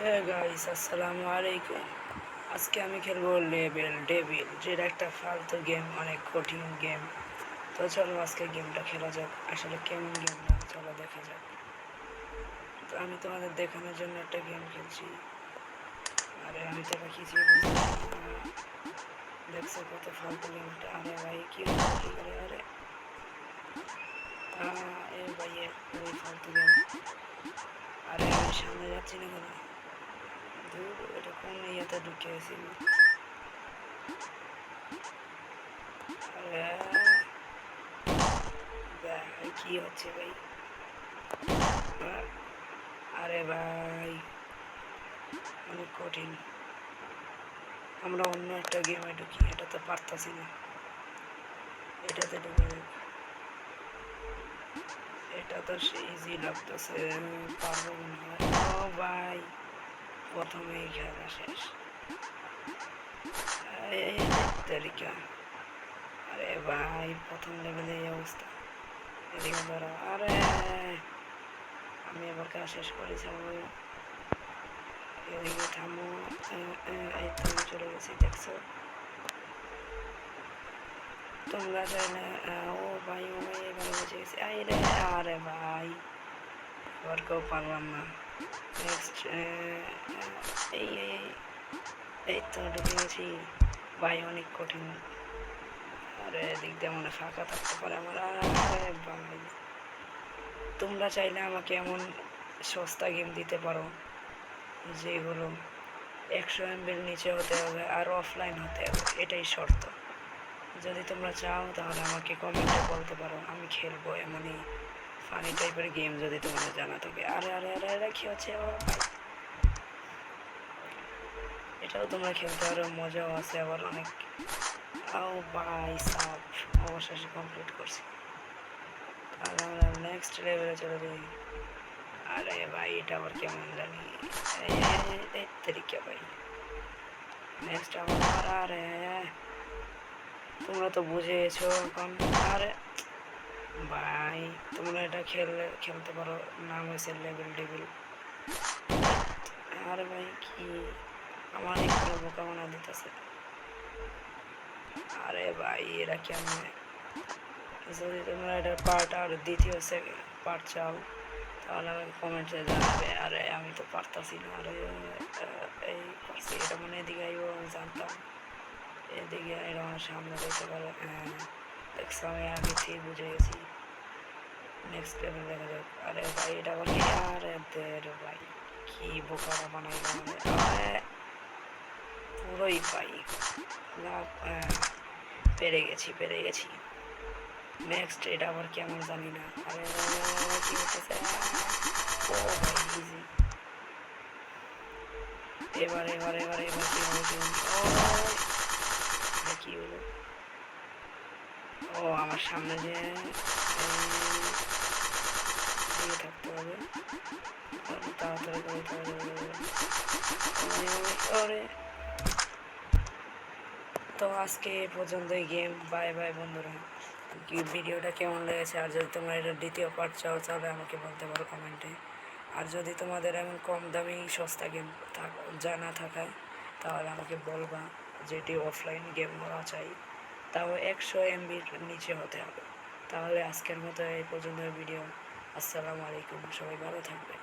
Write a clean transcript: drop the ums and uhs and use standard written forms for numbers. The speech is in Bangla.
গাইস আসসালামু আলাইকুম। আজকে আমি খেলবো লেভেল ডেভিল, যেটা একটা ফালতু গেম, অনেক কঠিন গেম। তো চলো আজকে গেমটা খেলা যাক। আসলে কেমন গেম না, চলো দেখা যাক। তো আমি তোমাদের দেখানোর জন্য একটা গেম খেলছি। আরে আমি তো কিছুই বুঝতে পারি না। দেখছো কত ফালতু গেমটা। আরে ভাই কি করে? আরে এ ভাই ওই ফালতু গেম। আরে আমি সামনে যাচ্ছি না কেন? ধুর, এটা কোন ইয়েতে ঢুকে গেছি। ভাই কি হচ্ছে ভাই? আরে ভাই অনেক কঠিন। আমরা অন্য একটা গেমে ঢুকি, এটা তো পারতাছি না। এটাতে ঢুকে যাক। এটা তো সে ইজি লাগতেছে, পারবো মনে হয়। ও ভাই প্রথমেই খেলা শেষ। তালিকা। আরে ভাই প্রথম লেভেলে এই অবস্থা। এদিকে ধরো। আরে আমি এবার কাজ শেষ করে যাবো। এদিকে থামো। এই তো আমি চলে গেছি, দেখছো? তোমরা চাইলে ও ভাই এখানে বসে গেছি। আরে ভাই এবার কেউ পারলাম না। নেক্সট এই এই এই তো ঢুকে গেছি। ভাই অনেক কঠিন। আরে এদিক দিয়ে মনে ফাঁকা থাকতে পারে আমার। আরে ভাই তোমরা চাইলে আমাকে এমন সস্তা গেম দিতে পারো যেগুলো 100 MB নিচে হতে হবে আর অফলাইন হতে হবে, এটাই শর্ত। যদি তোমরা চাও তাহলে আমাকে কমেন্টে বলতে পারো, আমি খেলবো এমনই ফানি টাইপের গেম যদি তোমাদের জানা থাকে। আরে আরে আরে আরে কি হচ্ছে? ও ভাই এটাও তোমরা খেলতে পারো, মজাও আছে আবার অনেক। ও ভাই সাপ অবশেষে কমপ্লিট করছি। তাহলে আমরা নেক্সট লেভেলে চলে যাই। আরে ভাই এটা আবার কেমন জানি। এই তরিকা ভাই নেক্সট আবার। আরে তোমরা তো বুঝে গেছো এখন। আরে ভাই তোমরা এটা খেলতে পারো, নাম হয়েছে লেভেল ডেভিল। আরে ভাই কি আমার এখানে বোকা বানা দিতেছে। আরে ভাই এরা কেমন? যদি তোমরা এটার পার্ট আর দ্বিতীয় পার্ট চাও তাহলে আমাকে কমেন্টে জানাবে। আরে আমি তো পারতাছি না। আরে এই পারছি, এটা মানে এদিকে আইব আমি জানতাম। এদিকে এটা আমার সামনে দেখতে পারে। হ্যাঁ দেখছো, আমি আগে থেকে বুঝে গেছি। নেক্সট লেভেল দেখা যাক। আরে ভাই এটা আবার কি? আরে রে ভাই কি বোকারা বানাইলাম। আরে পুরোই ভাই পেরে গেছি। নেক্সট এটা আবার কেমন জানি না। আরে কি হতেছে? ও ভাই ইজি। এবার কি হলো? কি হলো? ও আমার সামনে যে দিয়ে থাকতে হবে। তাড়াতাড়ি করে। তো আজকে এ পর্যন্তই গেম। বাই বাই বন্ধুরা। ভিডিওটা কেমন লেগেছে, আর যদি তোমরা এটা দ্বিতীয় পার্ট চাও তাহলে আমাকে বলতে পারো কমেন্টে। আর যদি তোমাদের এমন কম দামি সস্তা গেম জানা থাকায় তাহলে আমাকে বলবা, যেটি অফলাইন গেম হওয়া চাই, তাও 100 MBর নিচে হতে হবে। তাহলে আজকের মতো এই পর্যন্ত ভিডিও। আসসালামু আলাইকুম, সবাই ভালো থাকবে।